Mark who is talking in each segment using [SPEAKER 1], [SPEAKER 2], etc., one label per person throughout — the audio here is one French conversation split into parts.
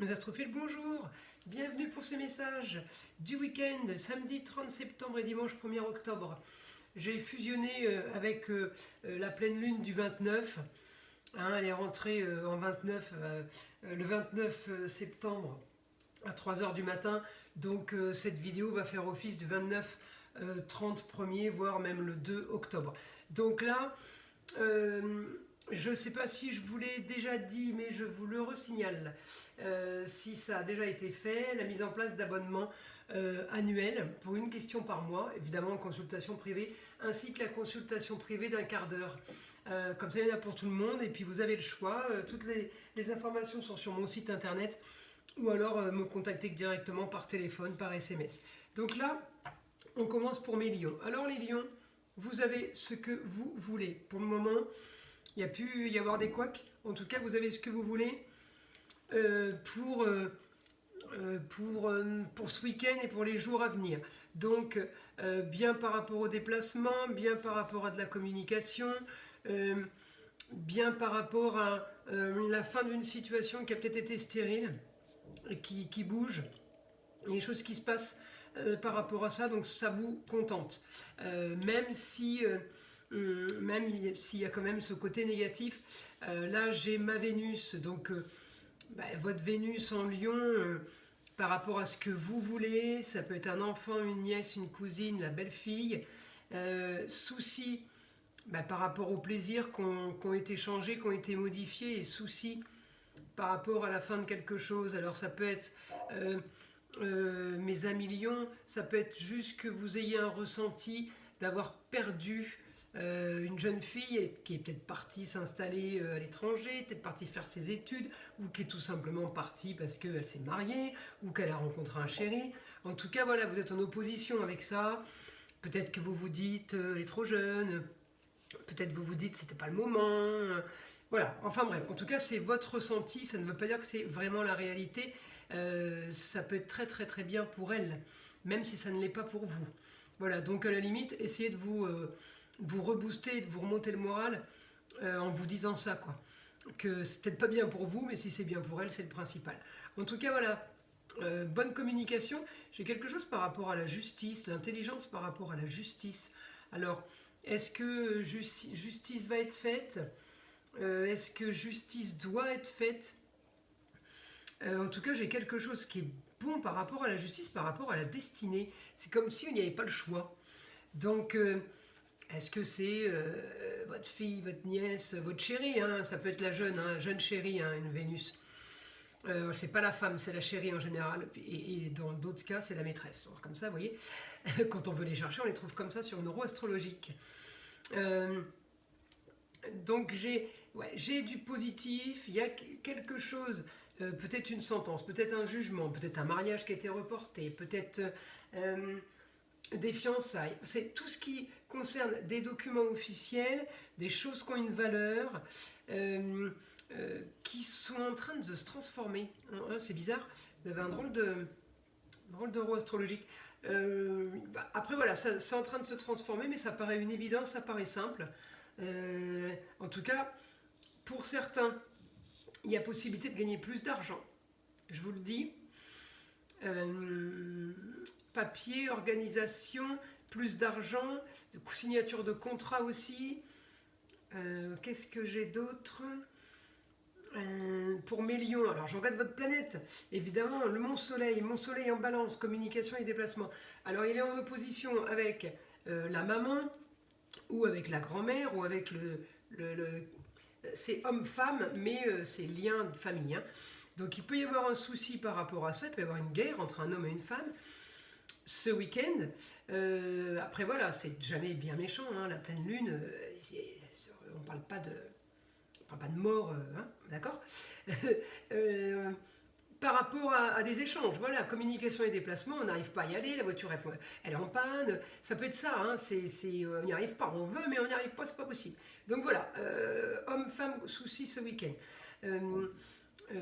[SPEAKER 1] Les astrophiles, bonjour, bienvenue pour ce message du week-end, samedi 30 septembre et dimanche 1er octobre. J'ai fusionné avec la pleine lune du 29, elle est rentrée en 29, le 29 septembre à 3h du matin, donc cette vidéo va faire office du 29, 30 1er, voire même le 2 octobre. Donc là, je ne sais pas si je vous l'ai déjà dit, mais je vous le resignale. Si ça a déjà été fait, la mise en place d'abonnements annuels pour une question par mois, évidemment en consultation privée, ainsi que la consultation privée d'un quart d'heure. Comme ça, il y en a pour tout le monde, et puis vous avez le choix. Toutes les informations sont sur mon site internet, ou alors me contacter directement par téléphone, par SMS. Donc là, on commence pour mes lions. Alors les lions, vous avez ce que vous voulez. Pour le moment, il n'y a pu y avoir des couacs. En tout cas, vous avez ce que vous voulez pour ce week-end et pour les jours à venir. Donc, bien par rapport au déplacement, bien par rapport à de la communication, bien par rapport à la fin d'une situation qui a peut-être été stérile, et qui bouge, et les choses qui se passent par rapport à ça, donc ça vous contente. Même s'il y a quand même ce côté négatif. Là, j'ai ma Vénus, donc votre Vénus en Lion, par rapport à ce que vous voulez, ça peut être un enfant, une nièce, une cousine, la belle-fille. Soucis par rapport aux plaisirs qui ont été changés, qui ont été modifiés, et soucis par rapport à la fin de quelque chose. Alors ça peut être mes amis lions, ça peut être juste que vous ayez un ressenti d'avoir perdu une jeune fille qui est peut-être partie s'installer à l'étranger, peut-être partie faire ses études, ou qui est tout simplement partie parce qu'elle s'est mariée, ou qu'elle a rencontré un chéri. En tout cas, voilà, vous êtes en opposition avec ça. Peut-être que vous vous dites, elle est trop jeune, peut-être vous vous dites, c'était pas le moment. Voilà, enfin bref, en tout cas, c'est votre ressenti, ça ne veut pas dire que c'est vraiment la réalité. Ça peut être très très très bien pour elle, même si ça ne l'est pas pour vous. Voilà, donc à la limite, essayez de vous rebooster, de vous remonter le moral en vous disant ça, quoi. Que c'est peut-être pas bien pour vous, mais si c'est bien pour elle, c'est le principal. En tout cas, voilà, bonne communication. J'ai quelque chose par rapport à la justice, l'intelligence par rapport à la justice. Alors, est-ce que justice va être faite ? Est-ce que justice doit être faite ? En tout cas, j'ai quelque chose qui est bon par rapport à la justice, par rapport à la destinée. C'est comme si on n'y avait pas le choix. Donc, est-ce que c'est votre fille, votre nièce, votre chérie, ça peut être la jeune chérie, une Vénus. C'est pas la femme, c'est la chérie en général. Et dans d'autres cas, c'est la maîtresse. Alors, comme ça, vous voyez, quand on veut les chercher, on les trouve comme ça sur une roue astrologique. Donc j'ai du positif, il y a quelque chose, peut-être une sentence, peut-être un jugement, peut-être un mariage qui a été reporté, peut-être des fiançailles. C'est tout ce qui concerne des documents officiels, des choses qui ont une valeur, qui sont en train de se transformer. C'est bizarre, vous avez un drôle de roue astrologique. Après voilà, c'est en train de se transformer, mais ça paraît une évidence, ça paraît simple. En tout cas, pour certains, il y a possibilité de gagner plus d'argent. Je vous le dis. Papier, organisation, plus d'argent, signature de contrat aussi. Qu'est-ce que j'ai d'autre ? Pour mes lions, alors je regarde votre planète, évidemment, mon soleil en balance, communication et déplacement. Alors il est en opposition avec la maman, ou avec la grand-mère, ou avec c'est homme-femme, mais c'est lien de famille. Donc il peut y avoir un souci par rapport à ça, il peut y avoir une guerre entre un homme et une femme ce week-end. Après voilà, c'est jamais bien méchant, la pleine lune, on ne parle pas de mort, d'accord. Par rapport à des échanges, voilà, communication et déplacement, on n'arrive pas à y aller, la voiture elle est en panne, ça peut être ça, on n'y arrive pas, on veut mais on n'y arrive pas, c'est pas possible. Donc voilà, homme-femme, souci ce week-end.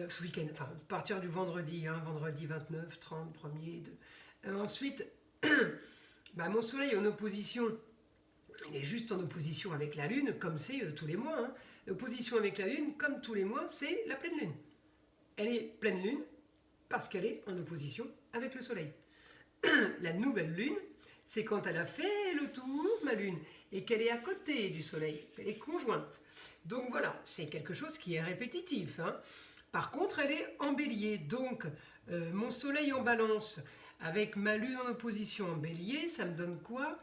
[SPEAKER 1] Ce week-end, enfin, à partir du vendredi, vendredi 29, 30, 1er, 2. Ensuite, mon soleil en opposition, il est juste en opposition avec la lune, comme c'est tous les mois. L'opposition avec la lune, comme tous les mois, c'est la pleine lune. Elle est pleine lune, parce qu'elle est en opposition avec le soleil. La nouvelle lune, c'est quand elle a fait le tour, ma lune, et qu'elle est à côté du soleil, elle est conjointe. Donc voilà, c'est quelque chose qui est répétitif, hein. Par contre, elle est en bélier, donc mon soleil en balance avec ma lune en opposition en bélier, ça me donne quoi?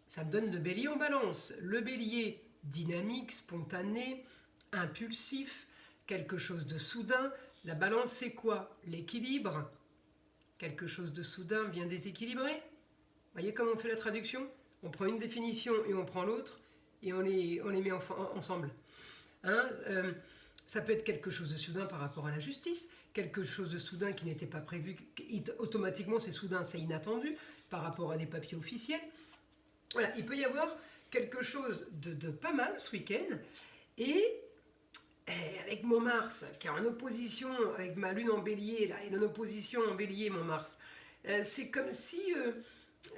[SPEAKER 1] Ça me donne le bélier en balance. Le bélier dynamique, spontané, impulsif, quelque chose de soudain. La balance, c'est quoi? L'équilibre. Quelque chose de soudain vient déséquilibrer. Voyez comment on fait la traduction? On prend une définition et on prend l'autre et on les met ensemble. Hein, ça peut être quelque chose de soudain par rapport à la justice, quelque chose de soudain qui n'était pas prévu, automatiquement c'est soudain, c'est inattendu par rapport à des papiers officiels. Voilà, il peut y avoir quelque chose de pas mal ce week-end, et avec mon Mars qui est en opposition avec ma lune en bélier, là, et en opposition en bélier mon Mars, c'est comme si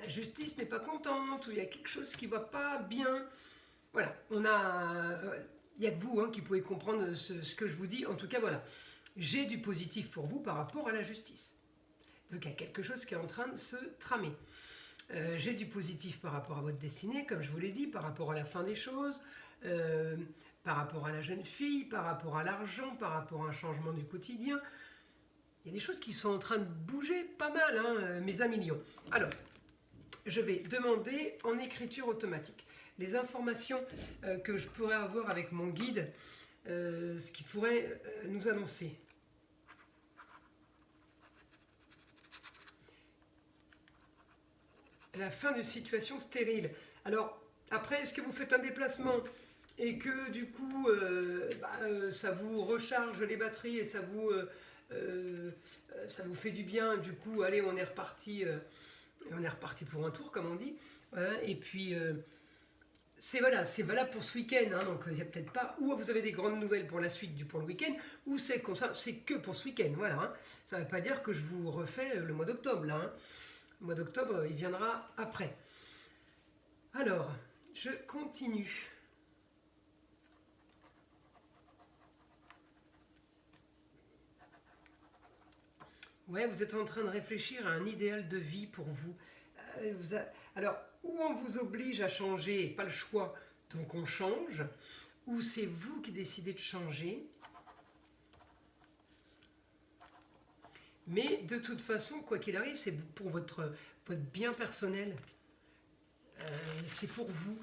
[SPEAKER 1] la justice n'est pas contente, ou il y a quelque chose qui ne va pas bien. Voilà, il n'y a que vous qui pouvez comprendre ce que je vous dis. En tout cas, voilà, j'ai du positif pour vous par rapport à la justice. Donc il y a quelque chose qui est en train de se tramer. J'ai du positif par rapport à votre destinée, comme je vous l'ai dit, par rapport à la fin des choses, par rapport à la jeune fille, par rapport à l'argent, par rapport à un changement du quotidien. Il y a des choses qui sont en train de bouger pas mal, hein, mes amis lions. Alors, je vais demander en écriture automatique les informations que je pourrais avoir avec mon guide, ce qui pourrait nous annoncer. La fin de situation stérile. Alors, après, est-ce que vous faites un déplacement et que du coup, ça vous recharge les batteries et ça vous fait du bien, du coup, allez, on est reparti pour un tour, comme on dit. Et puis, c'est valable pour ce week-end, hein, donc il n'y a peut-être pas, ou vous avez des grandes nouvelles pour la suite pour le week-end, ou c'est que pour ce week-end, voilà. Hein. Ça ne veut pas dire que je vous refais le mois d'octobre, là. Hein. Le mois d'octobre, il viendra après. Alors, je continue. Ouais, vous êtes en train de réfléchir à un idéal de vie pour vous. Alors, ou on vous oblige à changer, pas le choix, donc on change, ou c'est vous qui décidez de changer. Mais de toute façon, quoi qu'il arrive, c'est pour votre bien personnel. C'est pour vous.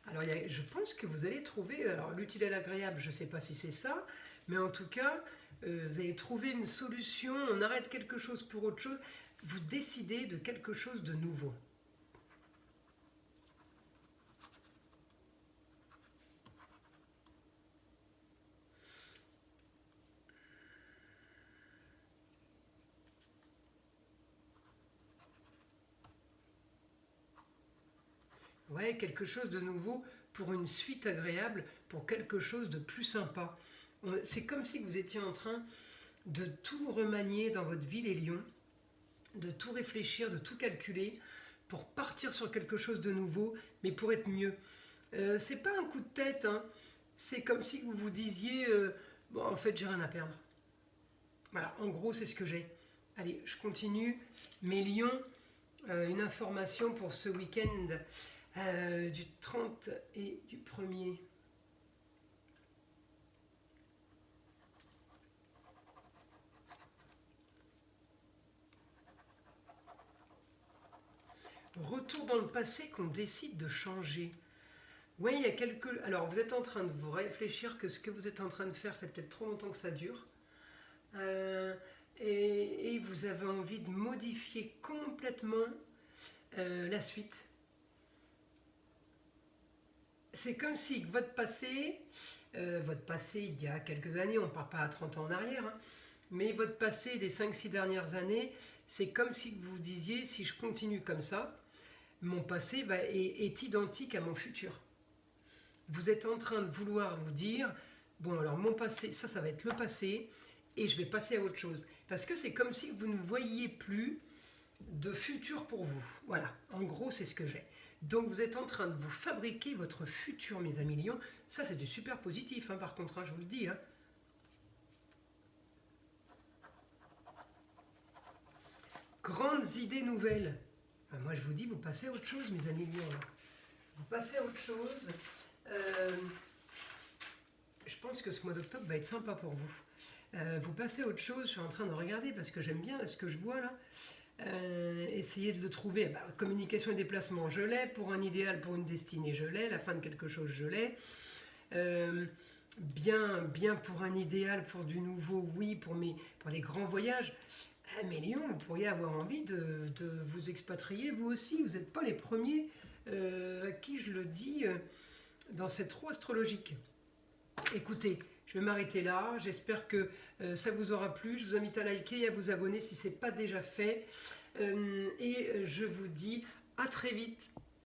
[SPEAKER 1] Alors, je pense que vous allez trouver, alors l'utile et l'agréable, je ne sais pas si c'est ça, mais en tout cas, vous allez trouver une solution, on arrête quelque chose pour autre chose, vous décidez de quelque chose de nouveau. Ouais, quelque chose de nouveau pour une suite agréable, pour quelque chose de plus sympa. C'est comme si vous étiez en train de tout remanier dans votre vie, les lions, de tout réfléchir, de tout calculer, pour partir sur quelque chose de nouveau, mais pour être mieux. C'est pas un coup de tête, hein. C'est comme si vous vous disiez, bon, en fait, j'ai rien à perdre. Voilà, en gros, c'est ce que j'ai. Allez, je continue. Mes lions, une information pour ce week-end du 30 et du 1er. Retour dans le passé qu'on décide de changer. Oui, il y a quelques... Alors, vous êtes en train de vous réfléchir que ce que vous êtes en train de faire, c'est peut-être trop longtemps que ça dure. Et vous avez envie de modifier complètement la suite. C'est comme si votre passé, il y a quelques années, on ne part pas à 30 ans en arrière, hein, mais votre passé des 5-6 dernières années, c'est comme si vous disiez, si je continue comme ça, mon passé est identique à mon futur. Vous êtes en train de vouloir vous dire, bon alors mon passé, ça va être le passé, et je vais passer à autre chose. Parce que c'est comme si vous ne voyiez plus de futur pour vous. Voilà, en gros c'est ce que j'ai. Donc vous êtes en train de vous fabriquer votre futur, mes amis lions. Ça c'est du super positif, hein, par contre, hein, je vous le dis. Hein. grandes idées nouvelles. Ben, moi je vous dis, vous passez à autre chose mes amis lions. Vous passez à autre chose. Je pense que ce mois d'octobre va être sympa pour vous. Vous passez à autre chose, je suis en train de regarder parce que j'aime bien ce que je vois là. Essayez de le trouver. Bah, communication et déplacement, je l'ai. Pour un idéal, pour une destinée, je l'ai. La fin de quelque chose, je l'ai. Bien pour un idéal, pour du nouveau, oui. Pour les grands voyages, mais Lyon, vous pourriez avoir envie de vous expatrier, vous aussi. Vous n'êtes pas les premiers à qui je le dis dans cette roue astrologique. Écoutez, je vais m'arrêter là. J'espère que ça vous aura plu. Je vous invite à liker et à vous abonner si ce n'est pas déjà fait. Et je vous dis à très vite.